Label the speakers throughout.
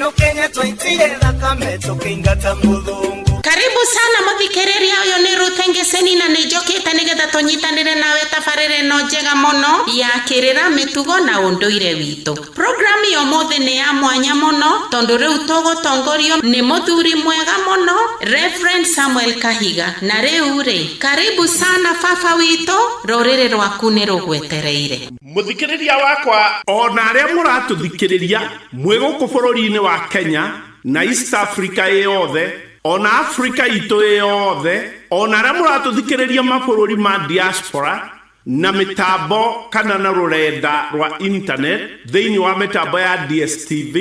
Speaker 1: ino Kenya twaitire thakame tukingata muthungu.
Speaker 2: Karibu sana muthikiriria uyu ni Rutengeseni na nijokite nigetha tunyitanire nawe tabarire no njega muno ya kirira mitugo na unduire witu. Programu yo mothe ni ya mwanya muno tondu riu tugutongorio ni muthuri mwega muno Reverend Samuel Kahiga. Na riu ri karibu sana baba witu, rurire rwaku ni rugwetereire.
Speaker 3: Muthikiriria wakwa ona aria muratuthikiriria mwiguku bururi-ini wa Kenya na East Africa yothe ona Africa itu yothe ona aria muratuthikiriria mabũrũri ma diaspora na mitambo kana na rurenda rwa internet thiini wa mitambo ya DSTV.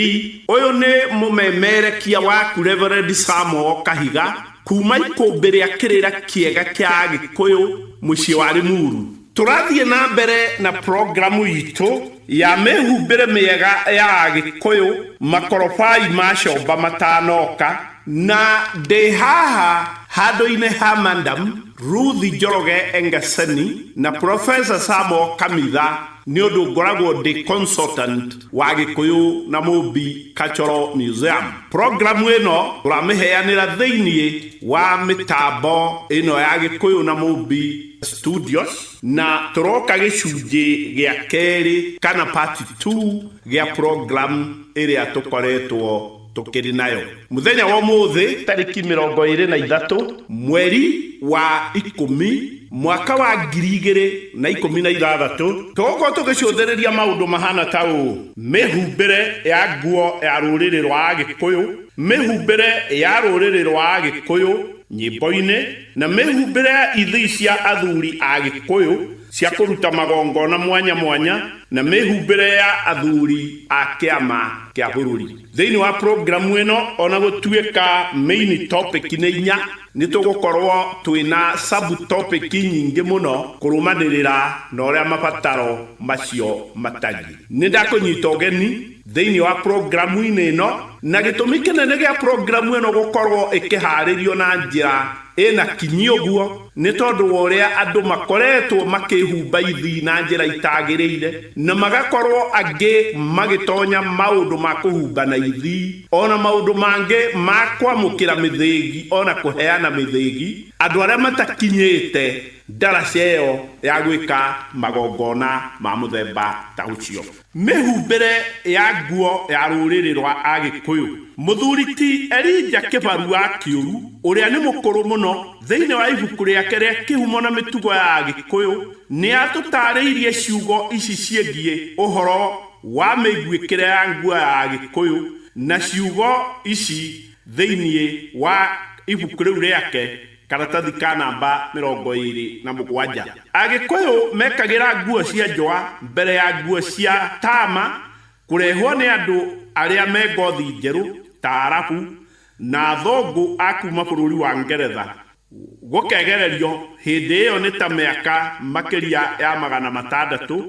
Speaker 3: Uyu ni mumemerekia waku Reverend Samuel Kahiga kuma ikumbi ria kirira kiega kia Gikuyu mucii wa Limuru. Turathie na mbere na programu yitu ya mehumbire miega ya Gikuyu makorobai macomba matanoka na dehaha hadoine ha Madam Ruth Njoroge Engeseni na Professor Samuel Kamitha ni undu ngoragwo ndi consultant wa Gikuyu na Mumbi Cultural Museum. Programu ino turamiheanira thiini wa mitambo ino ya Gikuyu na Mumbi Studios na turoka gicunji gia keri kana part 2 gia program iria tukoretwo tukiri nayo. Muthenya wa muthi tariki 23 mweri wa 10 mwaka wa 2016 tugoko tugicuthiriria maundu mahana ta uu: mihumbire ya nguo ya ruriri rwa Gikuyu, mihumbire ya ruriri rwa Gikuyu nyimbo-ini, na mihumbire ya ithi cia athuri a Gikuyu cia kuruta magongona mwanya mwanya, na mihumbire ya athuri a kiama kia bururi. Thiini wa programu ino ona gutuika main topic ni inya, ni tugukorwo twina sub topic nyingi muno kurumanirira na uria mabataro macio matagi. Ni ndakunyita ugeni thiini wa programu ino, na gitumi kinene gia programu ino gukorwo ikiharirio na njira ina kinyio guo ni tondu uria andu makoretwo makihumba ithi na njira itagiriire, na magakorwo angi magitonya maundu ma kuhumba na ithi ona maundu mangi ma kwamukira mithingi ona kuheana mithingi andu aria matakinyite ndaraca iyo ya gwika magongona ma muthemba ta ucio. Mihumbire ya nguo ya ruriri rwa Agikuyu, muthuri ti Elijah Kibaru wa Kiuru uria ni mukuru muno thiini wa ibuku riake ria kihumo na mitugo ya Agikuyu ni atutariirie ciugo ici ciengie uhoro wa miguikire ya nguo ya Agikuyu, na ciugo ici thiini wa ibuku riu riake karatathi ka namba 27. Agikuyu mekagira nguo cia njwa mbere ya nguo cia tama kurehwo ni andu aria me ngothi njeru ta Arabu na thongu akuma bururi wa Ngeretha. Gukegererio hindi iyo ni ta miaka makiria ya 600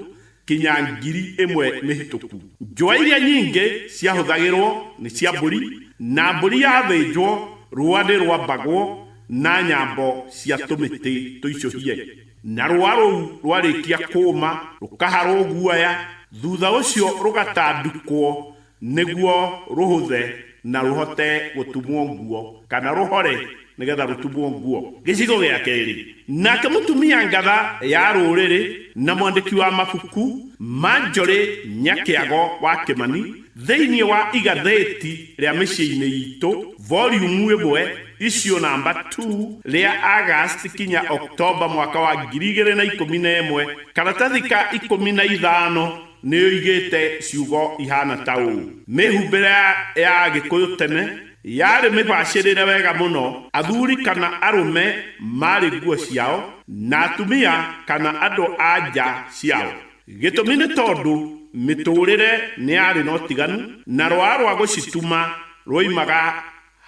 Speaker 3: kinya 1000 mihituku. Njwa iria nyingi ciahuthagirwo ni cia mburi, na mburi yathinjwo rũa ni rwambagwo na nyambo cia tumiti tuicuhie, na rũa rũu rwarikia kuuma rukaharwo guoya, thutha ucio rugatandukwo niguo ruhuthe na ruhote gutumwo nguo kana ruhore nigetha rutumwo nguo. Gicigo gia keri nake mutumia ngatha ya ruriri na mwandiki wa mabuku Manjori Nyakiago wa Kimani thiini wa igatheti ria micii-ini yitu volume 1 issue number 2 ria August kinya October mwaka wa 2011 karatathi ka 15 ni oigite ciugo ihana ta uu: mihumbire ya Gikuyu tene yari mibacirire wega muno, athuri kana arume mari nguo ciao na atumia kana andu anja ciao. Gitumi ni tondu miturire ni yari no tiganu, na rũa rwa gucituma rũimaga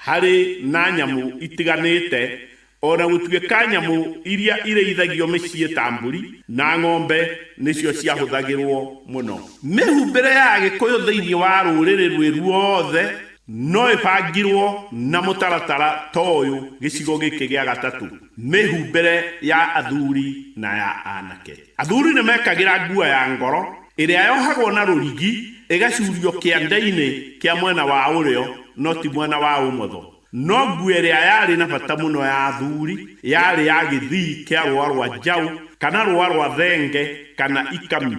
Speaker 3: hari na nyamu itiganite, ona gutuika nyamu iria ireithagio micii ta mburi na ng'ombe nicio ciahuthagirwo muno. Mihumbire ya Gikuyu thiini wa ruriri rwothe no ipangirwo na mutaratara toyu gicigo giki gia gatatu: mihumbire ya athuri na ya anake. Athuri ni mekagira nguo ya ngoro ĩrĩa yohagwo na rũrigi ĩgacurio kĩande-inĩ kĩa mwena wa ũrĩo no ti mwena wa ũmotho. No nguo ĩrĩa yarĩ na bata mũno ya athuri yarĩ ya gĩthii kĩa rũa rwa njaũ kana rũa rwa thenge kana ikami.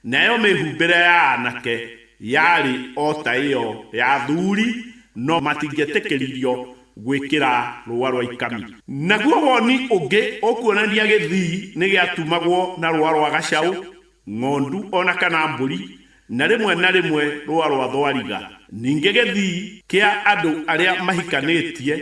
Speaker 3: Nayo mĩhumbĩre ya anake yarĩ o ta ĩyo ya athuri no matingĩetĩkĩririo gwĩkĩra rũa rwa ikami. Naguo woni ũngĩ ũkuonania gĩthii nĩ gĩatumagwo na rũa rwa gacaũ, ng'ondu ona kana mbũri, na rĩmwe rũa rwa thwariga. Ningĩ gĩthii kĩa andũ arĩa mahikanĩtie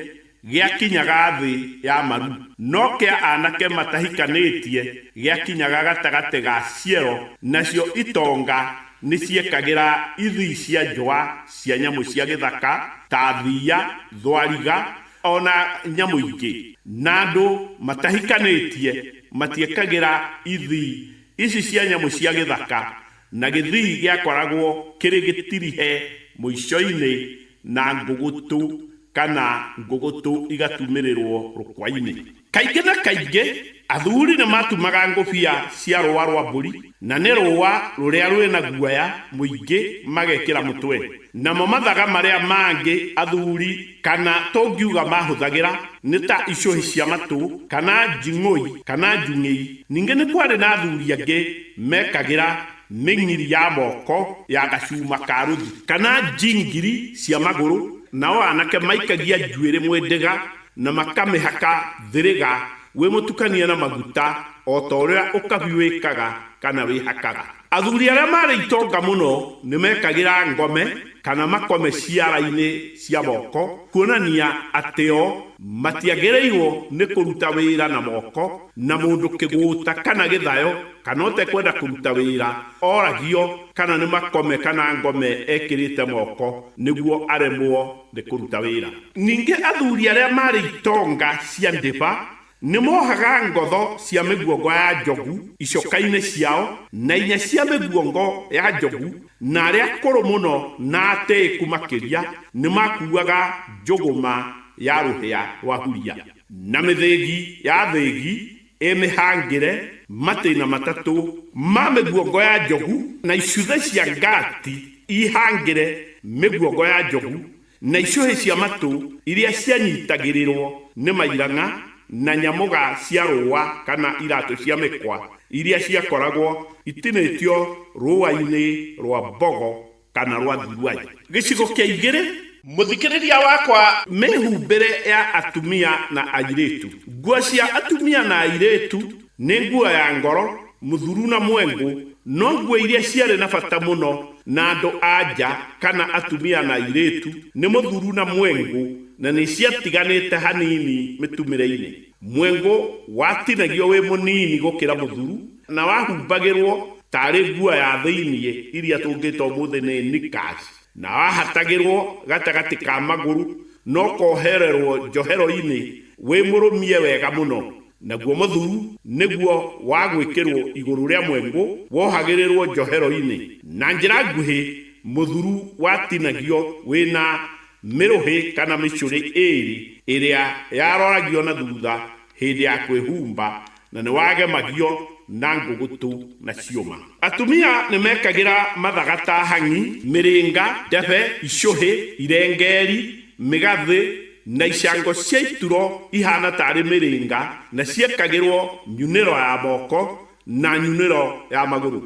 Speaker 3: gĩakinyaga thĩ ya maru, no kĩa anake matahikanĩtie gĩakinyaga gatagatĩ ga ciero. Nacio itonga nĩ ciekagĩra ithii cia njũa cia nyamũ cia gĩthaka ta thia, thwariga ona nyamũ ingĩ. Na andũ matahikanĩtie matiekagĩra ithii ici cia nyamũ cia gĩthaka, na gĩthii gĩakoragwo kĩrĩ gĩtirihe mũico-inĩ na ngũgũtũ kana ngũgũtũ igatumĩrĩrwo rũkwa-inĩ. Kaingĩ na kaingĩ athuri nĩ matumaga ngũbia cia rũa rwa mbũri, na nĩ rũa rũrĩa rwĩna guoya mũingĩ magekĩra mũtwe. Namo mathaga marĩa mangĩ athuri kana tũngiuga mahũthagĩra nĩ ta icũhĩ cia matũ kana njing'ũi kana njung'ĩi. Ningĩ nĩ kwarĩ na athuri angĩ mekagĩra mĩng'iri ya moko ya gacuma ka rũthi kana njingiri cia magũrũ. Nao anake maikagia njuĩrĩ mwendega na makamĩhaka thĩrĩga wĩ mũtukania na maguta o ta ũrĩa ũkabi wĩkaga kana wĩhakaga. Athuri arĩa marĩ itonga mũno nĩ mekagĩra ngome kana makome ciara-inĩ cia moko, kuonania atĩ o matiagĩrĩirwo nĩ kũruta wĩra na moko, na mũndũ kĩgũta kana gĩthayo kana ũtekwenda kũruta wĩra oragio kana nĩ makome kana ngome ekĩrĩte moko nĩguo aremwo nĩ kũruta wĩra. Ningĩ athuri arĩa marĩ itonga cia ndĩba nĩ mohaga ngotho cia mĩguongo ya njogu icoka-inĩ ciao na inya cia mĩguongo ya njogu, na arĩa akũrũ mũno na atĩĩku makĩria nĩ makuaga njũgũma ya rũhĩa rwa huria, na mĩthĩgi ya thĩgi ĩmĩhangĩre matĩna matatũ ma mĩguongo ya njogu, na icuthe cia ngati ihangĩre mĩguongo ya njogu, na icũhĩ cia matũ iria cianyitagĩrĩrwo nĩ mairang'a, na nyamũga cia rũa kana iratũ cia mĩkwa iria ciakoragwo itinĩtio rũa-inĩ rwa mbogo kana rwa thiruai. Gĩcigo kĩa igĩrĩ, mũthikĩrĩria wakwa, mĩhumbĩre ya atumia na airĩtu. Nguo cia atumia na airĩtu nĩ nguo ya ngoro, mũthuru na mwengũ, no nguo iria ciarĩ na bata mũno na andũ anja kana atumia na airĩtu nĩ mũthuru na mwengũ, na nĩ ciatiganĩte hanini mĩtumĩre-inĩ. Mwengũ watinagio wĩ mũnini gũkĩra mũthuru na wahumbagĩrwo tarĩ nguo ya thĩiniĩ iria tũngĩta ũmũthĩ nĩ knickers, na wahatagĩrwo gatagatĩ ka magũrũ no kohererwo njohero-inĩ wĩ mũrũmie wega mũno. Naguo mũthuru nĩguo wa gwĩkĩrwo igũrũ rĩa mwengũ wohagĩrĩrwo njohero-inĩ. Na njĩra nguhĩ, mũthuru watinagio wĩna mĩrũhĩ kana mĩcũrĩ ĩrĩ ĩrĩa yaroragio na thutha hĩndĩ ya kwĩhumba, na nĩ wagemagio na ngũgũtũ na ciũma. Atumia nĩ mekagĩra mathaga ta hang'i, mĩrĩnga, ndebe, icũhĩ, irengeri, mĩgathĩ na icango cia ituro ihana tarĩ mĩrĩnga, na ciekagĩrwo nyunĩro ya moko na nyunĩro ya magũrũ.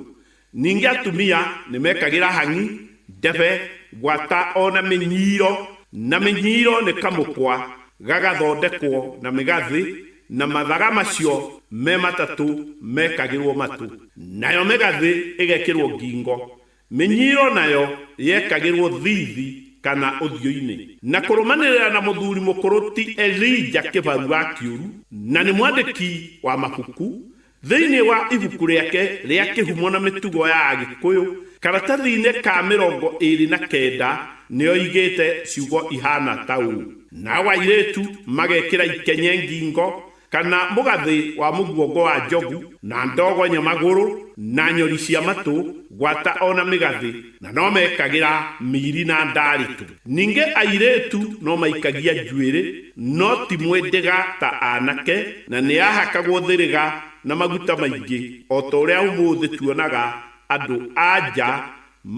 Speaker 3: Ningĩ atumia nĩ mekagĩra hang'i, ndebe, gwata ona mĩnyiro, na mĩnyiro nĩ kamũkwa gagathondekwo na mĩgathĩ, na mathaga macio me matatũ mekagĩrwo matũ, nayo mĩgathĩ ĩgekĩrwo ngingo. Mĩnyiro nayo yekagĩrwo thithi kana ũthiũ-inĩ. Na kũrũmanĩrĩra na mũthuri mũkũrũ ti Elijah Kĩbaru wa Kĩũru, na nĩ mwandĩki wa mabuku, thĩinĩ wa ibuku rĩake rĩa kĩhumo na mĩtugo ya Gĩkũyũ, karatathi-inĩ ka 29 nĩoigĩte ciugo ihana ta ũũ: nao airĩtu magekĩra ikenye ngingo kana mũgathĩ wa mũguongo wa njogu, na ndogonye magũrũ, na nyori cia matũ, gwata ona mĩgathĩ, na no mekagĩra mĩiri na ndaritũ. Ningĩ airĩtu no maikagia njuĩrĩ, no ti mwendega ta anake, na nĩ yahakagwo thĩrĩga na maguta maingĩ, o ta ũrĩa ũmũthĩ tuonaga andũ anja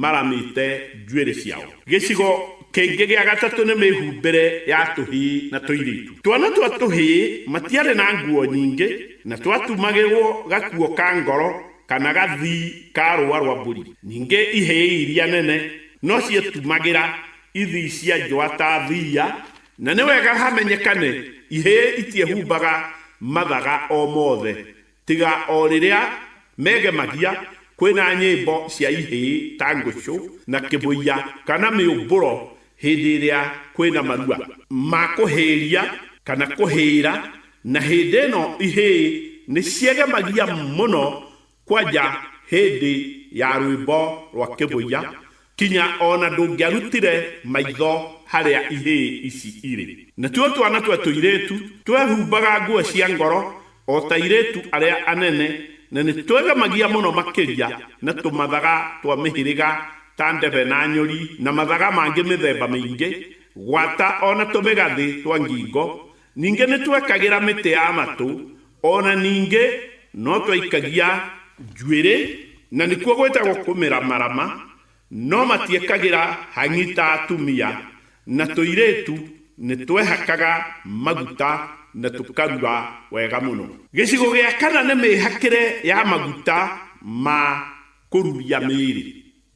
Speaker 3: maramĩte njuĩrĩ ciao. Gĩcigo kĩngĩ gĩa gatatũ nĩ mĩhumbĩre ya tũhĩĩ na tũirĩtu. Twana twa tũhĩĩ matiarĩ na nguo nyingĩ na twatumagĩrwo gakuo ka ngoro kana gathii ka rũa rwa mbũri. Ningĩ ihĩĩ iria nene no cietumagĩra ithii cia njũa ta thia, na nĩ wega hamenyekane ihĩĩ itiehumbaga mathaga o mothe tiga o rĩrĩa megemagia kwĩna nyĩmbo cia ihĩĩ ta ngũcũ na kĩbũia kana mĩũmbũro hĩndĩ ĩrĩa kwĩna marua ma kũhĩria kana kũhĩra, na hĩndĩ ĩno ihĩĩ nĩ ciegemagia mũno kwanja hĩndĩ ya rwĩmbo rwa kĩbũia kinya ona ndũngĩarutire maitho harĩa ihĩĩ ici irĩ. Na tuo twana twa tũirĩtu twehumbaga nguo cia ngoro o ta irĩtu arĩa anene, na nĩ twegemagia mũno makĩria na tũmathaga twa mĩhĩrĩga ta ndebe na nyũri na mathaga mangĩ mĩthemba mĩingĩ, gwata ona tũmĩgathĩ twa ngingo. Ningĩ nĩ twekagĩra mĩtĩ ya matũ, ona ningĩ no twaikagia njuĩrĩ, na nĩkuo gwĩtagwo kũmĩramarama, no matiekagĩra hang'i ta atumia, na tũirĩtu nĩ twehakaga maguta na tũkarura wega mũno. Gĩcigo gĩa kana nĩ mĩhakĩre ya maguta ma kũruria mĩĩrĩ.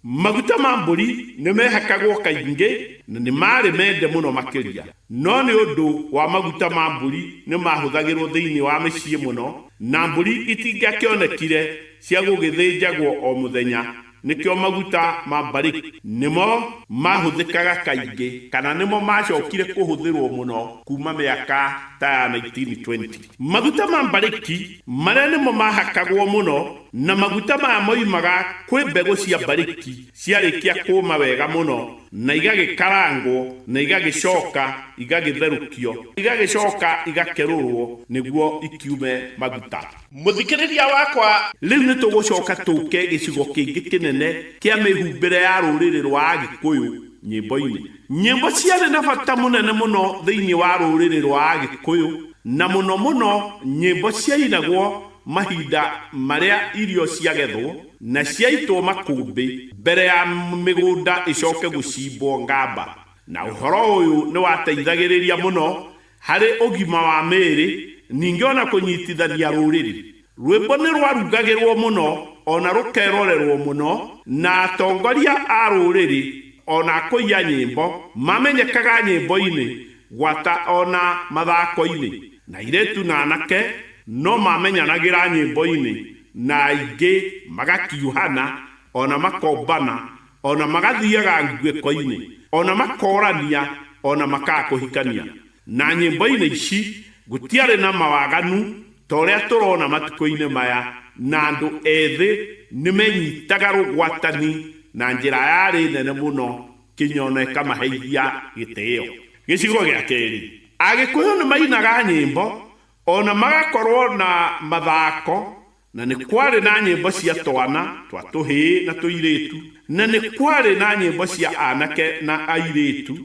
Speaker 3: Maguta ma mbũri nĩ mehakagwo kaingĩ na nĩ marĩ mende mũno makĩria, no nĩ ũndũ wa maguta ma mbũri nĩ mahũthagĩrwo thĩinĩ wa mĩciĩ mũno, na mbũri itingĩakĩonekire cia gũgĩthĩnjagwo o mũthenya, nĩkĩo maguta ma mbarĩki nĩmo mahũthĩkaga kaingĩ kana nĩmo macokire kũhũthĩrwo mũno kuma mĩaka ta ya 1920. Maguta ma mbarĩki marĩa nĩmo mahakagwo mũno, na maguta maya moimaga kwĩ mbegũ cia mbarĩki ciarĩkia kũma wega mũno na igagĩkarangwo na igagĩcoka igagĩtherũkio igagĩcoka igakerũrwo nĩguo ikiume maguta. Mũthikĩrĩria wakwa, rĩu nĩ tũgũcoka tũke gĩcigo kĩngĩ kĩnene kĩa mĩhumbĩre ya rũrĩrĩ rwa Agĩkũyũ nyĩmbo-inĩ. Nyĩmbo ciarĩ na bata mũnene mũno thĩinĩ wa rũrĩrĩ rwa Agĩkũyũ, na mũno mũno nyĩmbo ciainagwo mahinda marĩa irio ciagethwo na ciaitwo makũmbĩ mbere ya mĩgũnda ĩcoke gũcimbwo ngamba. Na ũhoro ũyũ nĩ wateithagĩrĩria mũno harĩ ũgima wa mĩĩrĩ, ningĩ ona kũnyitithania rũrĩrĩ. Rwĩmbo nĩ rwarugagĩrwo mũno ona rũkerorerwo mũno, na atongoria a rũrĩrĩ ona kũiya nyĩmbo mamenyekaga nyĩmbo-inĩ gwata ona mathako-inĩ, na irĩtu na anake no mamenyanagĩra nyĩmbo-inĩ, na aingĩ magakiuhana ona makombana ona magathiaga nguĩko-inĩ ona makorania ona makakũhikania. Na nyĩmbo-inĩ ici gũtiarĩ na mawaganu ta ũrĩa tũrona matukũ-inĩ maya, na andũ ethĩ nĩ menyitaga rũgwatani na njĩra yarĩ nene mũno kinya ona ĩkamaheithia gĩtĩĩo. Gĩcigo gĩa kerĩ, Agĩkũyũ nĩ mainaga nyĩmbo ona magakorwo na mathako, na nĩ kwarĩ na nyĩmbo cia twana twa tũhĩĩ na tũirĩtu, na nĩ kwarĩ na nyĩmbo cia anake na airĩtu,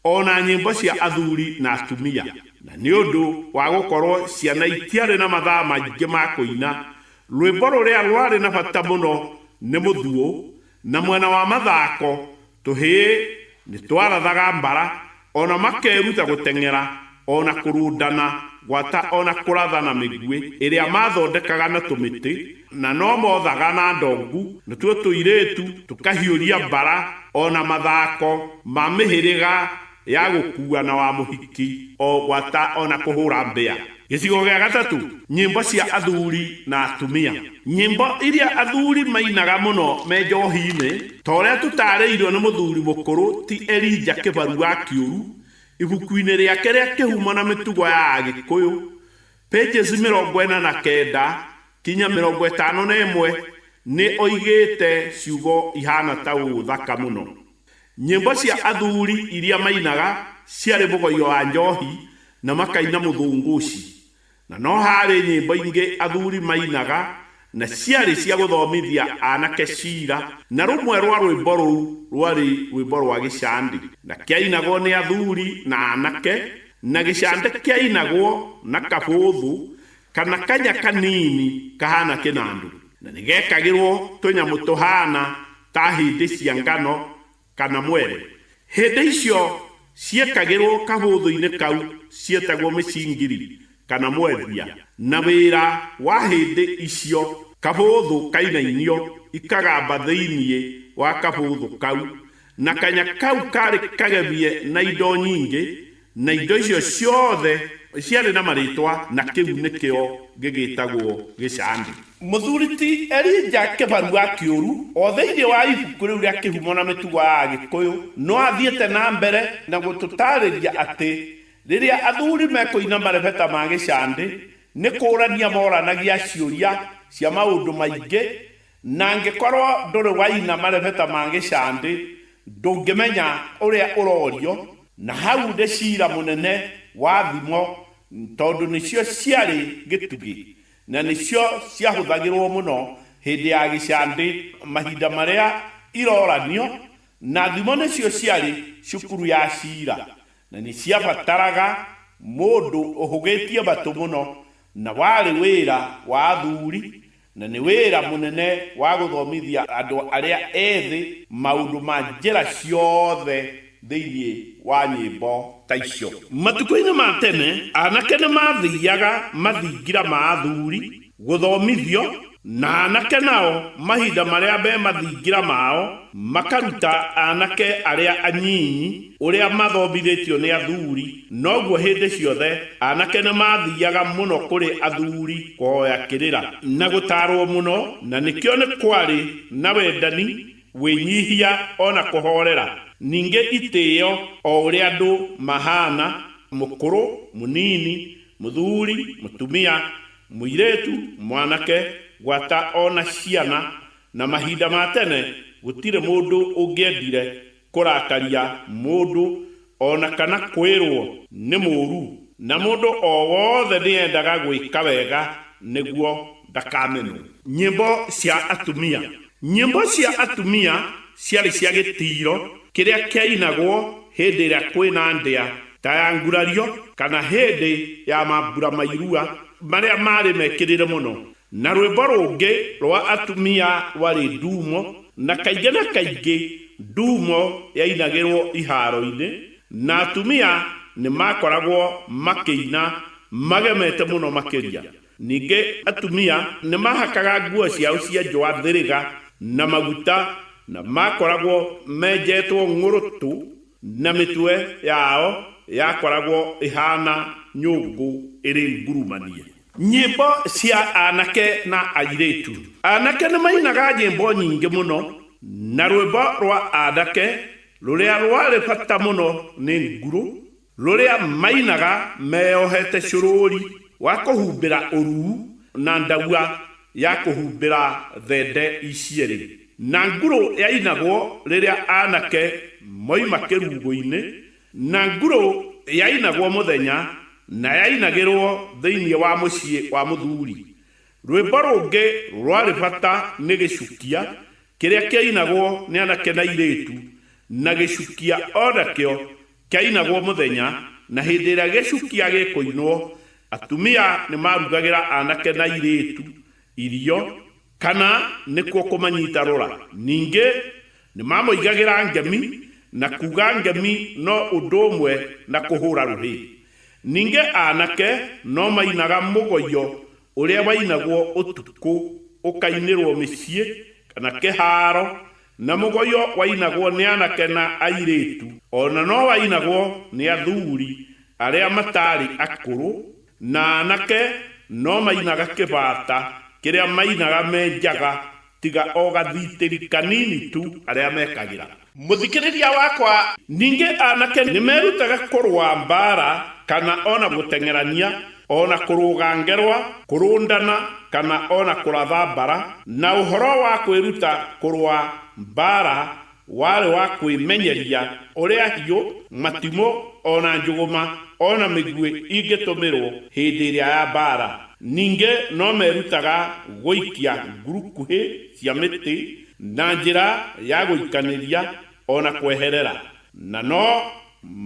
Speaker 3: ona nyĩmbo cia athuri na atumia. Na nĩ ũndũ wa gũkorwo ciana itiarĩ na mathaa maingĩ ma kũina, rwĩmbo rũrĩa rwarĩ na bata mũno nĩ mũthuũ, na mwena wa mathako tũhĩĩ nĩ twarathaga mbara ona makeruta gũteng'era ona kũrundana gwata ona kũrathana mĩguĩ ĩrĩa mathondekaga na tũmĩtĩ, na no mothaga na ndongu, na tuo tũirĩtu tũkahiũria mbara ona mathako ma mĩhĩrĩga ya gũkuana wa mũhiki o gwata ona kũhũra mbĩa. Gĩcigo gĩa gatatũ, nyĩmbo cia athuri na atumia. Nyĩmbo iria athuri mainaga mũno me njohi-inĩ ta ũrĩa tũtarĩirio nĩ mũthuri mũkũrũ ti Elijah Kĩbaru wa Kĩũru ibuku-inĩ rĩake rĩa kĩhumo na mĩtugo ya Agĩkũyũ, pages 49 kinya 51, nĩ oigĩte ciugo ihana ta ũũ thaka mũno. Nyĩmbo cia athuri iria mainaga ciarĩ mũgoyo wa njohi na makaina mũthũngũci, na no harĩ nyĩmbo ingĩ athuri mainaga na ciarĩ cia gũthomithia anake ciira, na rũmwe rwa rwĩmbo rũu rwarĩ rwĩmbo rwa gĩcandi, na kĩainagwo nĩ athuri na anake, na gĩcande kĩainagwo na kabũthũ kana kanya kanini kahana kĩnandũ. na nigekagirwo tunyamu tuhana ta hindi cia ngano kana mwere. Hindi icio ciekagirwo kabuthu-ini kau cietagwo micingiri kana mwethia, na wira wa hindi icio kabuthu kainainio ikagamba thiini wa kabuthu kau, na kanya kau kari kagemie na indo nyingi, na indo icio ciothe ciarĩ na marĩtwa, na kĩu nĩkĩo gĩgĩtagwo gĩcandi. Mũthuri ti Elijah Kĩbarua Kĩũru o thĩinĩ wa ibuku rĩu rĩa kĩhumo na mĩtugo ya Gĩkũyũ no athiĩte na mbere na gũtũtarĩria atĩ rĩrĩa athuri mekũina marebeta ma gĩcandi nĩ kũũrania moranagia ciũria cia maũndũ maingĩ, na angĩkorwo ndũrĩ waina marebeta ma gĩcandi ndũngĩmenya ũrĩa ũrorio, na hau nĩ cira mũnene wa thimo, tondũ nĩcio ciarĩ gĩtugĩ na nĩcio ciahũthagĩrwo mũno hĩndĩ ya gĩcandi mahinda marĩa iroranio, na thimo nĩcio ciarĩ cukuru ya cira, na nĩ ciabataraga mũndũ ũhũgĩtie matũ mũno, na warĩ wĩra wa athuri, na nĩ wĩra mũnene wa gũthomithia andũ arĩa ethĩ maũndũ ma njĩra ciothe thĩinĩ wa nyĩmbo ta icio. Matukũ-inĩ ma tene anake nĩ mathiaga mathingira ma athuri gũthomithio, na anake nao mahinda marĩa me mathingira mao makaruta anake arĩa anyinyi ũrĩa mathomithĩtio nĩ athuri. Noguo hĩndĩ ciothe anake nĩ mathiaga mũno kũrĩ athuri kũhoya kĩrĩra na gũtarwo mũno, na nĩkĩo nĩ kwarĩ na wendani, wĩnyihia ona kũhorera, ningĩ itĩĩo o ũrĩa andũ mahana, mũkũrũ, mũnini, mũthuri, mũtumia, mũirĩtu, mwanake, gwata ona ciana. Na mahinda ma tene gũtirĩ mũndũ ũngĩendire kũrakaria mũndũ ona kana kwĩrwo nĩ mũũru, na mũndũ o wothe nĩendaga gwĩka wega nĩguo ndakamenwo. Nyĩmbo cia atumia. Nyĩmbo cia atumia ciarĩ cia gĩtiro kĩrĩa kĩainagwo hĩndĩ ĩrĩa kwĩna ndĩa ta ya ngurario kana hĩndĩ ya mambura mairua marĩa marĩ mekĩrĩre mũno. Na rwĩmbo rũngĩ rwa atumia warĩ ndumo, na kaingĩ na kaingĩ ndumo yainagĩrwo iharo-inĩ, na atumia nĩ makoragwo makĩina magemete mũno makĩria. Ningĩ atumia nĩ mahakaga nguo ciao cia njũa thĩrĩga na maguta, na makoragwo menjetwo ng'ũrũtũ, na mĩtwe yao yakoragwo ĩhana nyũngũ ĩrĩ ngurumanie. Nyĩmbo cia anake na airĩtu. Anake nĩ mainaga nyĩmbo nyingĩ mũno, na rwĩmbo rwa anake rũrĩa rwarĩ bata mũno nĩ nguru, rũrĩa mainaga meyohete cũrũri wa kũhumbĩra ũruu na ndaua ya kũhumbĩra thende icierĩ. Na nguru yainagwo rĩrĩa anake moima kĩrugo-inĩ, na nguru yainagwo mũthenya na yainagĩrwo thĩinĩ wa mũciĩ wa mũthuri. Rwĩmbo rũngĩ rwarĩ bata nĩ gĩcukia kĩrĩa kĩainagwo nĩ anake na airĩtu, na gĩcukia o nakĩo kĩainagwo mũthenya, na hĩndĩ ĩrĩa gĩcukia gĩkũinwo atumia nĩ marugagĩra anake na airĩtu irio kana nĩkuo kũmanyita rũra. Ningĩ nĩ mamoigagĩra ngemi, na kuga ngemi no ũndũ ũmwe na kũhũra rũhĩ. Ningĩ anake no mainaga mũgoyo ũrĩa wainagwo ũtukũ ũkainĩrwo mĩciĩ kana kĩharo, na mũgoyo wainagwo nĩ anake na airĩtu, ona no wainagwo nĩ athuri arĩa matarĩ akũrũ, na anake no mainaga kĩbata kĩrĩa mainaga menjaga tiga o gathitĩri kanini tu arĩa mekagĩra. Mũthikĩrĩria wakwa, ningĩ anake nĩ merutaga kũrũa mbara kana ona gũteng'erania, ona kũrũga ngerwa, kũrũndana kana ona kũratha mbara. Na ũhoro wa kwĩruta kũrũa mbara warĩ wa kwĩmenyeria ũrĩa hiũ, matimũ, ona njũgũma, ona mĩguĩ ingĩtũmĩrwo hĩndĩ ĩrĩa ya mbara. Ningĩ no merutaga gũikia ngurukuhĩ cia mĩtĩ na njĩra ya gũikanĩria ona kweherera, na no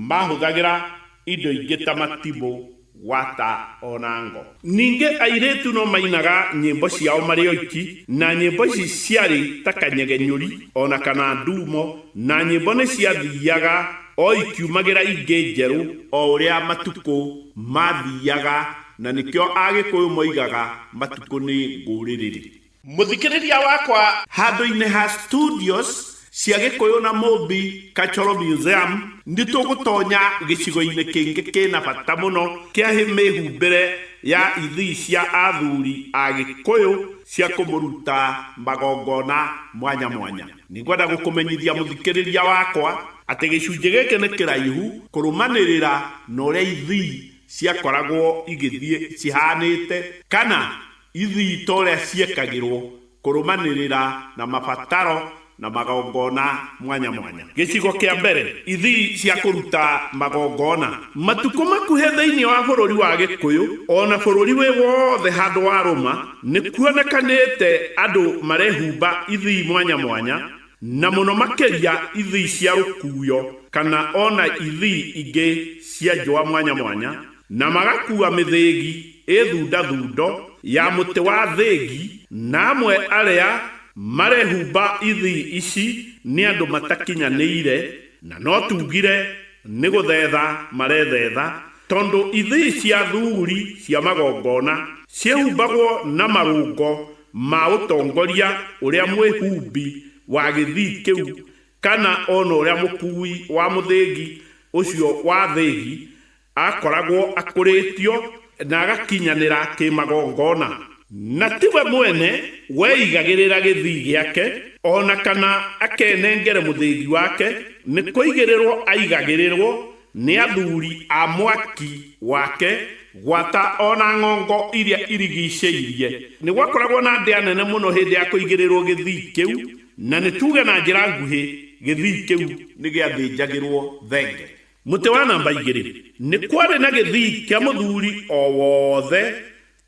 Speaker 3: mahũthagĩra indo ingĩ ta matimũ gwata onango. Ninge airetu no mainaga nyimbo ciao mari oiki, na nyimbo ici ciari takanyegenyuri ona kana ndumo, na nyimbo ni ciathiaga o ikiumagira ingi njeru o uria matuko mathiaga, na nikio agikuyu moigaga matuko ni nguririri. Muthikiriria wakwa, handu-ini ha studios cia Gikuyu na Mumbi Cultural Museum nitugutonya gicigo-ini kingi kina bata muno kia mihumbire ya ithii cia athuri a Gikuyu cia kumuruta magongona mwanya mwanya. Ningwenda gukumenyithia muthikiriria wakwa ati gicunji giki ni kiraihu kurumanirira na uria ithii ciakoragwo igithie cihanite, kana ithii toria ciekagirwo kurumanirira na mabataro na magongona mwanya mwanya. Gicigo kia mbere, ithii cia kuruta magongona. Matuko makuhe thiini wa bururi wa Gikuyu ona bururi wi wothe handu wa ruma ni kuonekanite andu marehumba ithii mwanya mwanya, na muno makiria ithii cia rukuyo kana ona ithii ingi cia njua mwanya mwanya, na magakua mithigi ithunda thundo ya muti wa thigi, na amwe aria marehumba ithii ici ni andu matakinyanire, na no tugire ni guthetha marethetha, tondu ithii cia thuri cia magongona ciehumbagwo na marungo ma utongoria uria mwihumbi wa githii kiu kana ona uria mukui wa muthingi ucio wa thigi akoragwo akuritio na agakinyanira kimagongona, na tiwe mwene weigagirira githii giake ona kana akenengere muthingi wake, ni kuigirirwo aigagirirwo ni athuri a mwaki wake gwata ona ng'ongo iria irigiceirie. Ni gwakoragwo na ndia nene muno hindi ya kuigirirwo githii kiu, na ni tuge na njira nguhi githii kiu ni giathinjagirwo thenge. Muti wa namba 2, ni kwari na githii kia muthuri o wothe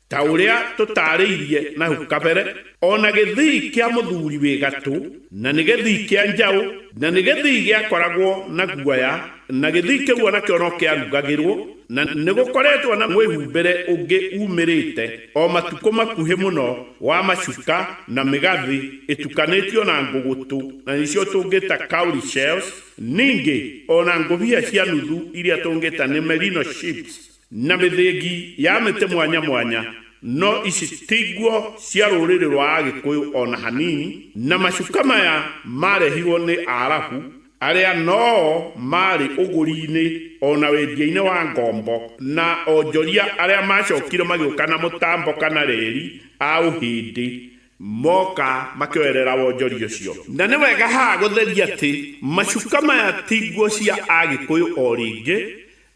Speaker 3: ta uria tutariirie na hukabere, ona githii kia muthuri wi gatu, na ni githii kia njau, na ni githii giakoragwo na guoya, na githii kiu ona kio no kiarugagirwo, na ni gukoretwo na mwihumbire ungi umirite o matuko makuhi muno wa macuka na migathi itukanitio na ngugutu, na nicio tungita cowrie shells, ningi ona nguvia cia nuthu iria tungita ni merino ships, na mithingi ya miti mwanya mwanya. No ici tiguo cia ruriri rwa Gikuyu ona hanini, na macuka maya marehirwo ni Arabu aria no mari uguri-ini ona wendia-ini wa ngombo, na onjoria aria macokire magiuka na mutambo kana reri a uhindi moka makioerera wonjori ucio. Na ni wega ha gutheria ati macuka maya tiguo cia Agikuyu o ringi,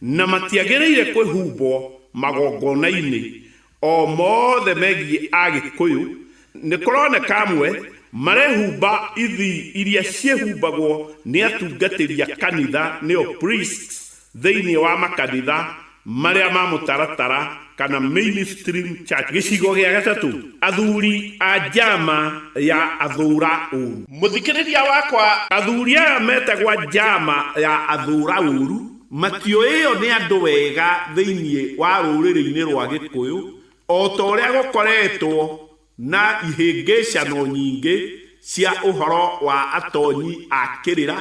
Speaker 3: na matiagiriire kwihumbwo magongona-ini o mothe megie Agikuyu. Ni kuroneka amwe marehumba ithii iria ciehumbagwo ni atungatiri a kanitha nio priests thiini wa makanitha maria ma mutaratara kana mainstream church. Gicigo gia gatatu, athuri a njama ya athura uru. Muthikiriria wakwa, athuri aya metagwa njama ya athura uru matio iyo ni andu wega thiini wa ruriri-ini rwa Gikuyu, o ta uria gukoretwo na ihĩngĩcano nyingĩ cia ũhoro wa atonyi a kĩrĩra,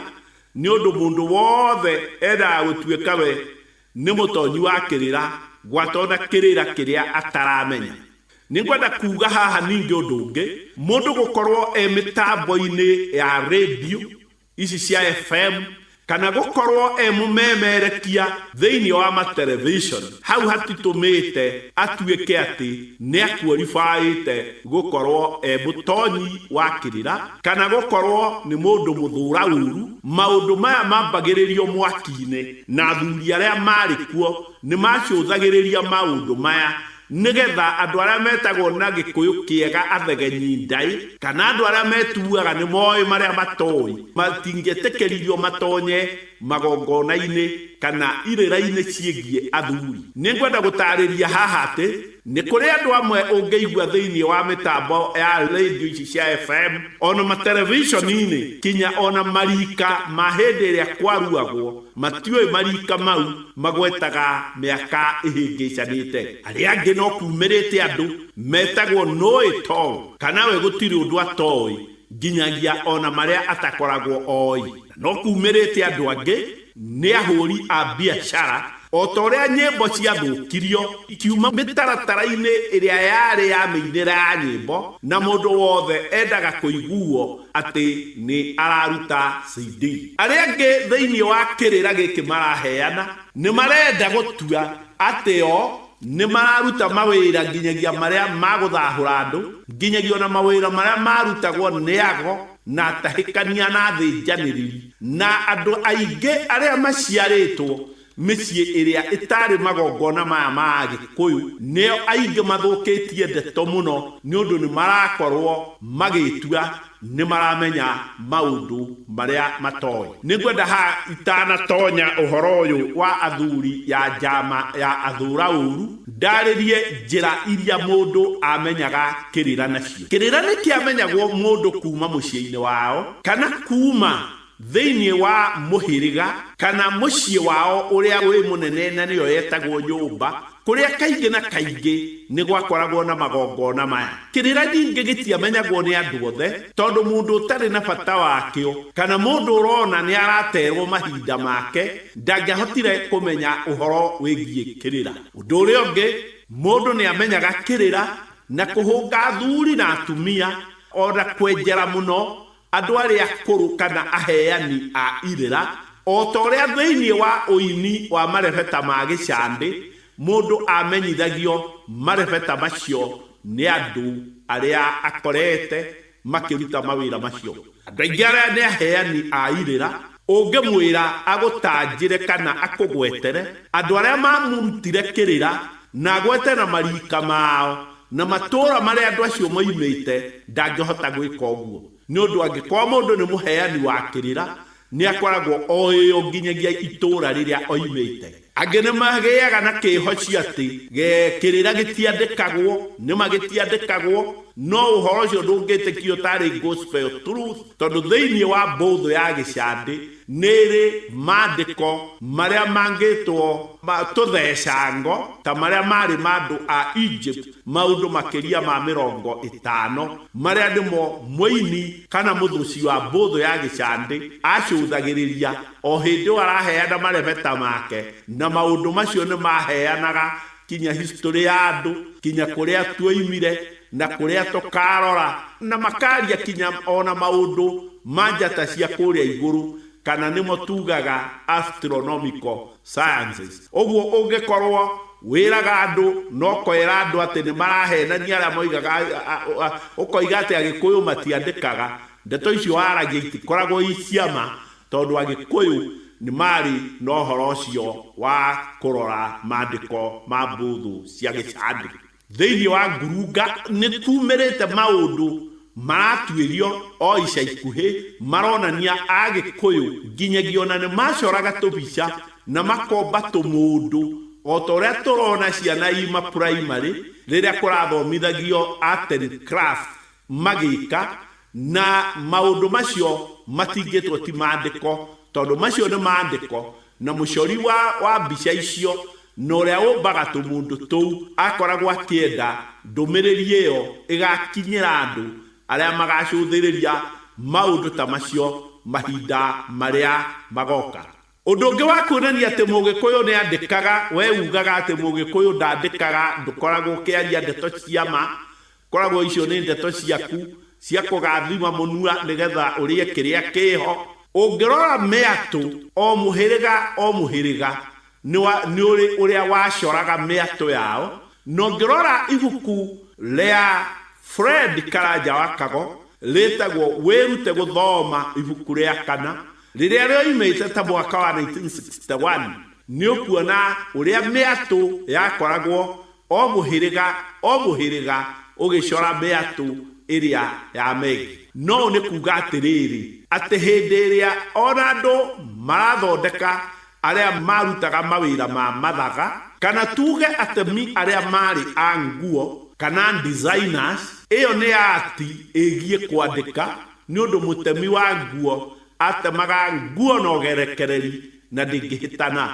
Speaker 3: nĩ ũndũ mũndũ wothe endaga gũtuĩka we nĩ mũtonyi wa kĩrĩra gwatona kĩrĩra kĩrĩa ataramenya. Nĩ ngwenda kuuga haha ningĩ ũndũ ũngĩ, mũndũ gũkorwo mĩtambo-inĩ ya radio ici cia FM kana gukorwo mumemerekia thiini wa ma television, hau hatitumite atuike ati ni aqualified gukorwo mutonyi wa kirira kana gukorwo ni mundu muthura uru. Maundu maya mambagiririo mwaki-ini, na athuri aria mari kuo ni macuthagiriria maundu maya nigetha andu aria metagwo na Gikuyu kiega athegenyi ndai kana andu aria metuaga ni moyo maria matoi matingietekeririo matonye magongona-inĩ kana irĩra-inĩ ciĩgiĩ athuri. Nĩ ngwenda gũtarĩria haha atĩ nĩ kũrĩ andũ amwe ũngĩigua thĩinĩ wa mĩtambo ya radio ici cia FM ona matelevishoni-inĩ kinya ona marika ma hĩndĩ ĩrĩa kwaruagwo matiũĩ marika mau magwetaga mĩaka ĩhĩngĩcanĩte. Arĩa angĩ no kumĩrĩte andũ metagwo nũĩ toĩ kana we gũtirĩ ũndũ atoĩ nginyagia ona marĩa atakoragwo oĩ. No kumĩrĩte andũ angĩ nĩ ahũri a biacara o ta ũrĩa nyĩmbo ciathũkirio ikiuma mĩtaratara-inĩ ĩrĩa yarĩ ya mĩinĩra ya nyĩmbo na mũndũ wothe endaga kũiguo atĩ nĩ araruta CD. Arĩa angĩ thĩinĩ wa kĩrĩra gĩkĩ maraheana nĩ marenda gũtua atĩ o nĩ mararuta mawĩra nginyagia marĩa magũthahũra andũ, nginyagia ona mawĩra marĩa marutagwo nĩ ago na atahĩkania na thĩnjanĩrĩri na andũ aingĩ arĩa maciarĩtwo mĩciĩ ĩrĩa ĩtarĩ magongona maya ma Gĩkũyũ nĩo aingĩ mathũkĩtie ndeto mũno nĩ ũndũ nĩ marakorwo magĩtua nĩ maramenya maũndũ marĩa matoĩ. Nĩ ngwenda ha itanatonya ũhoro ũyũ wa athuri ya njama ya athũra ũru ndarĩrie njĩra iria mũndũ amenyaga kĩrĩra nacio. Kĩrĩra nĩ kĩamenyagwo mũndũ kuma mũciĩ-inĩ wao kana kuma thĩinĩ wa mũhĩrĩga kana mũciĩ wao ũrĩa wĩ mũnene na nĩyo yetagwo nyũmba kũrĩa kaingĩ na kaingĩ nĩ gwakoragwo na magongona maya. Kĩrĩra ningĩ gĩtiamenyagwo nĩ andũ othe tondũ mũndũ ũtarĩ na bata wakĩo kana mũndũ ũrona nĩ araterwo mahinda make ndangĩahotire kũmenya ũhoro wĩgiĩ kĩrĩra. Ũndũ ũrĩa ũngĩ mũndũ nĩ amenyaga kĩrĩra na kũhũnga athuri na atumia ona kwenjera mũno andũ arĩa akũrũ kana aheani a irĩra o ta ũrĩa thĩinĩ wa ũini wa marebeta ma gĩcandĩ mũndũ amenyithagio marebeta macio nĩ andũ arĩa akorete makĩruta mawĩra macio. Andũ aingĩ arĩa nĩ aheani a irĩra ũngĩmwĩra agũtanjĩre kana akũgwetere andũ arĩa mamũrutire kĩrĩra na agwete na marika mao na matũũra marĩa andũ acio moimĩte ndangĩhota gwĩka ũguo nĩ ũndũ angĩkorwo mũndũ nĩ mũheani wa kĩrĩra nĩ akoragwo oĩo nginyagia itũũra rĩrĩa oimĩte. Angĩ nĩ magĩaga na kĩhoci atĩ kĩrĩra gĩtiandĩkagwo nĩma gĩtiandĩkagwo no ũhoro ũcio ndũngĩtĩkio tarĩ gospel truth tondũ thĩinĩ wa mbũthũ ya gĩcandĩ nĩrĩ maandĩko marĩa mangĩtwo tũthecango ta marĩa marĩ mandũ a Egypt maũndũ makĩria ma 50 marĩa nĩmo mũini kana mũthũci wa mbũthũ ya gĩcandĩ acũthagĩrĩria o hĩndĩ araheana marebeta make na maũndũ macio nĩ maheanaga kinya history ya andũ kinya kũrĩa tuoimire na kũrĩa tũkarora na makaria kinya ona maũndũ ma njata cia kũrĩa igũrũ kana nĩmo tugaga astronomical sciences. Ũguo ũngĩkorwo wĩraga andũ no kwĩra andũ atĩ nĩ marahenania arĩa moigaga ũkoiga atĩ Agĩkũyũ matiandĩkaga ndeto icio waragia itikoragwo iciama tondũ Agĩkũyũ nĩ marĩ na ũhoro ũcio wa kũrora maandĩko ma mbũthũ cia gĩcandĩ. Thĩinĩ wa ngurunga nĩ kumĩrĩte maũndũ maratuĩrio o ica ikuhĩ maronania Agĩkũyũ nginyagia ona nĩ macoraga tũbica na makomba tũmũndũ o ta ũrĩa tũrona ciana ima primary rĩrĩa kũrathomithagio art and craft magĩka na maũndũ macio matingĩtwo ti maandĩko tondũ macio nĩ maandĩko na mũcori wa mbica icio na ũrĩa ũmbaga tũmũndũ tũu akoragwo akĩenda ndũmĩrĩri ĩyo ĩgakinyĩra andũ arĩa magacũthĩrĩria maũndũ ta macio mahinda marĩa magoka. Ũndũ ũngĩ wa kuonania atĩ Mũgĩkũyũ nĩ andĩkaga we ugaga atĩ Mũgĩkũyũ ndandĩkaga ndũkoragwo ũkĩaria ndeto cia ma koragwo icio nĩ ndeto ciaku cia kũgathima mũnua nĩgetha ũrĩe kĩrĩa kĩho. Ũngĩrora mĩatũ o mũhĩrĩga nĩ ũrĩa wacoraga mĩatũ yao na ũngĩrora ibuku rĩa Fred Karanja wa Kago rĩtagwo wĩrute gũthoma ibuku rĩa kana rĩrĩa rĩoimĩte ta mwaka wa 1961 nĩ ũkuona ũrĩa mĩatũ yakoragwo o mũhĩrĩga ũgĩcora mĩatũ ĩrĩa ya Megi. No nĩ kuga atĩrĩrĩ atĩ hĩndĩ ĩrĩa ona andũ marathondeka arĩa marutaga mawĩra ma mathaga kana tuge atemi arĩa marĩ a nguo kana designers, ĩyo nĩ ati ĩgiĩ kwandĩka nĩ ũndũ mũtemi wa nguo atemaga nguo na ũgerekereri na ndĩngĩhĩtana.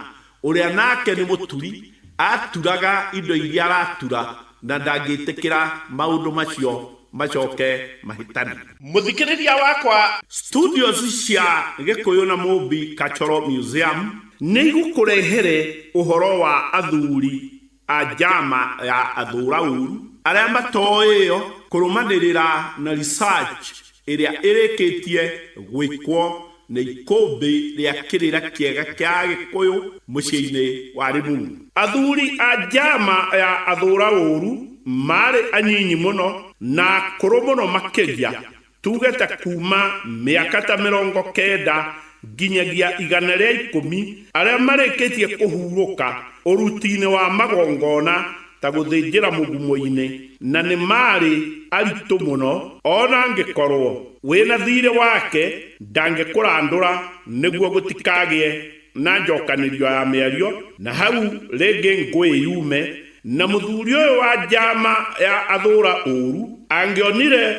Speaker 3: Ũrĩa nake nĩ mũturi aturaga indo iria aratura na ndangĩtĩkĩra maũndũ macio macoke mahĩtani. Mũthikĩrĩria wakwa, studios cia Gĩkũyũ na Mũmbi Cultural Museum nĩ igũkũrehere ũhoro wa athuri a njama ya athũra ũru arĩa matoĩyo kũrũmanĩrĩra na research ĩrĩa ĩrĩkĩtie gwĩkwo nĩ ikũmbĩ rĩa kĩrĩra kĩega kĩa Gĩkũyũ mũciĩ-inĩ wa Limuru. Athuri a njama ya athũra ũru marĩ anyinyi mũno na kũrũ mũno makĩria, tuge ta kuma mĩaka ta 90 nginyagia 110 arĩa marĩkĩtie kũhurũka ũruti-inĩ wa magongona ta gũthĩnjĩra mũgumo-inĩ, na nĩ marĩ aritũ mũno ona angĩkorwo wĩna thirĩ wake ndangĩkũrandũra nĩguo gũtikagĩe na njokanĩrio ya mĩario na hau rĩngĩ ngũĩ yume. Na mũthuri ũyũ wa njama ya athũra ũru angĩonire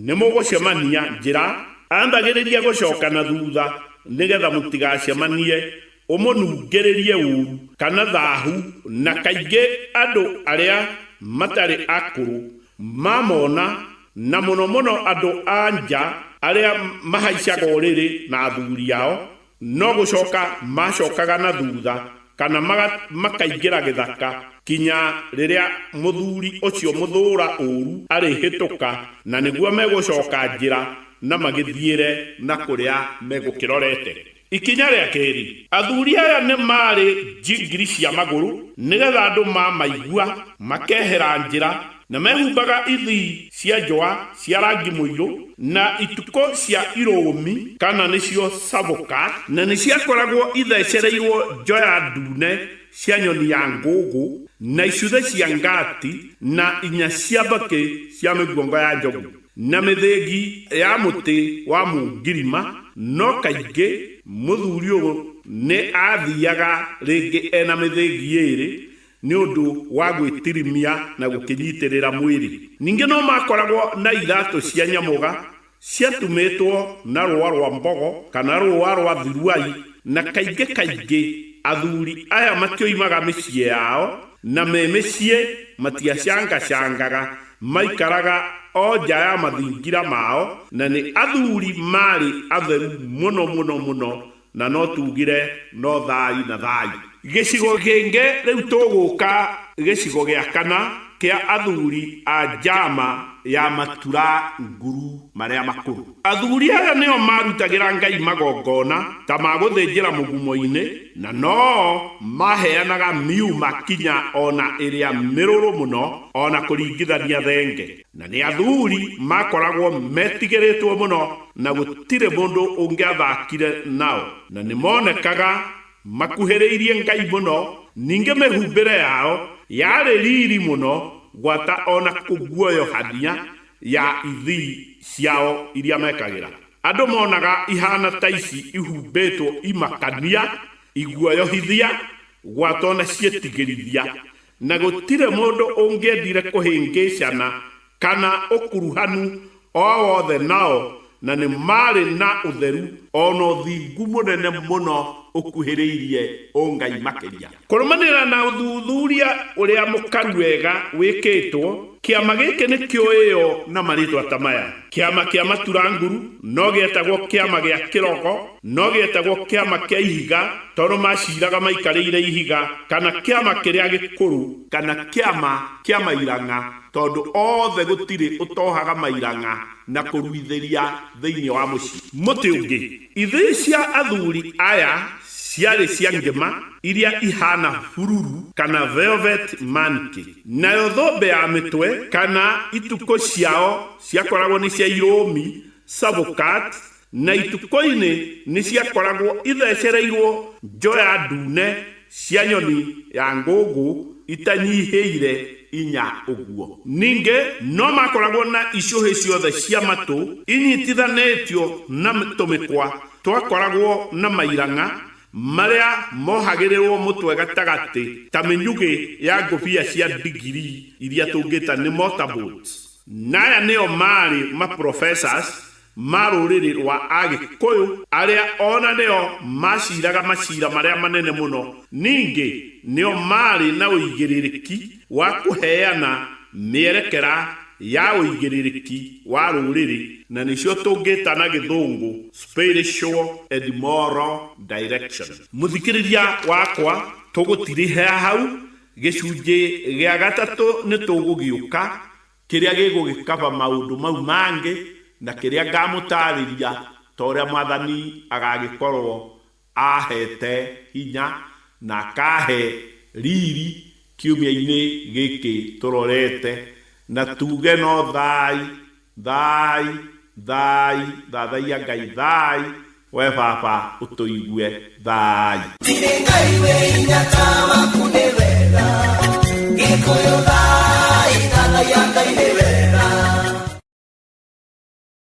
Speaker 3: nĩ mũgũcemania njĩra, ambagĩrĩria gũcoka na thutha nĩgetha mũtigacemanie ũmũnungĩrĩrie ũru kana thahu. Na kaingĩ andũ arĩa matarĩ akũrũ mamona, na mũno mũno andũ a nja arĩa mahaicaga ũrĩrĩ na athuri ao, no gũcoka macokaga na thutha kana makaingĩra gĩthaka kinya rĩrĩa mũthuri ũcio mũthũra ũru arĩhĩtũka, na nĩguo megũcoka njĩra na magĩthiĩre na kũrĩa megũkĩrorete. Ikinya rĩa kerĩ, athuri aya nĩ marĩ njingiri cia magũrũ nĩgetha andũ mamaigua makehera njĩra, na mehumbaga ithii cia njũa cia rangi mũirũ na ituko cia irũmi kana nĩcio savoka, na nĩ ciakoragwo ithecereirwo njoya ndune cia nyoni ya ngũngũ na icuthe cia ngati na inya cia mbakĩ cia mĩguongo ya njogu na mĩthĩgi ya mũtĩ wa mũngirima. No kaingĩ mũthuri ũyũ nĩ athiaga rĩngĩ ena mĩthĩgi ĩrĩ nĩ ũndũ wa gwĩtirimia na gũkĩnyitĩrĩra mwĩrĩ. Ningĩ no makoragwo na iratũ cia nyamũga ciatumĩtwo na rũa rwa mbogo kana rũa rwa thiruai, na kaingĩ athuri aya matioimaga mĩciĩ yao, na me mĩciĩ matiacangacangaga, maikaraga o nja ya mathingira mao, na nĩ athuri marĩ atheru mũno na no tugire no thai na thai. Gĩcigo kĩngĩ rĩu tũgũka gĩcigo gĩa kana kĩa athuri a njama ya matura nguru marĩa makũrũ. Athuri aya nĩo marutagĩra Ngai magongona ta ma gũthĩnjĩra mũgumo-inĩ, na no maheanaga miuma kinya ona ĩrĩa mĩrũrũ mũno ona kũringithania thenge. Na nĩ athuri makoragwo metigĩrĩtwo mũno na gũtirĩ mũndũ ũngĩathakire nao, na nĩ monekaga makuhĩrĩirie Ngai mũno. Ningĩ mĩhumbĩre yao yarĩ riri mũno gwata ona kũguoyohania ya ithii ciao iria mekagĩra. Andũ monaga ihana ta ici ihumbĩtwo imakania, iguoyohithia, gwata ona ciĩtigĩrithia, na gũtirĩ mũndũ ũngĩendire kũhĩngĩcana kana ũkuruhanu o wothe nao, na nĩ marĩ na ũtheru ona ũthingu mũnene mũno ũkuhĩrĩirie ũngai makĩria. Kũrũmanĩrĩra na ũthuthuria ũrĩa mũkaru wega wĩkĩtwo, kĩama gĩkĩ nĩ kĩoĩyo na marĩtwa ta maya: kĩama kĩa matura nguru, no gĩetagwo kĩama gĩa kĩrogo, no gĩetagwo kĩama kĩa ihiga tondũ maciraga maikarĩire ihiga, kana kĩama kĩrĩa gĩkũrũ, kana kĩama kĩa mairang'a tondũ othe gũtirĩ ũtohaga mairang'a na kũruithĩria thĩinĩ wa mũciĩ. Mũtĩ ũngĩ, ithĩ cia athuri aya ciarĩ cia ngema iria ihana bururu kana velvet manki, nayo thũmbĩ ya mĩtwe kana ituko ciao ciakoragwo nĩ cia irũmi savokat, na ituko-inĩ nĩ ciakoragwo ithecereirwo njoya ndune cia nyoni ya ngũngũ itanyihĩire inya uguo. Ninge no makoragwo na icuhi ciothe cia matu inyitithanĩtio na tũmĩkwa twakoragwo na mairanga maria mohagĩrĩrwo mũtwe gatagatĩ ta mĩnyugĩ ya ngũbia cia ndigiri iria tũngĩta nĩ motorboats. Naya nĩo marĩ ma-professors ma rũrĩrĩ rwa Agĩkũyũ arĩa ona nĩo maciraga macira marĩa manene mũno. Ningĩ nĩo marĩ na ũigĩrĩrĩki wa kũheana mĩerekera ya ũigĩrĩrĩki wa rũrĩrĩ na nĩcio tũngĩta na gĩthũngũ spiritual and moral direction. Mũthikĩrĩria wakwa, tũgũtirihe hau. Gĩcunjĩ gĩa gatatũ nĩ tũgũgĩũka kĩrĩa gĩgũgĩkaba maũndũ mau mangĩ na kĩrĩa ngamũtarĩria ta ũrĩa Mwathani agagĩkorwo ahete hinya na akahe riri kiumia-inĩ gĩkĩ tũrorete, na tuge no thathaia Ngai thai. We Baba ũtũigue thai.
Speaker 1: Ngai we inyata waku nĩ wega, Gĩkũyũ thai, thathaia Ngai nĩ wega.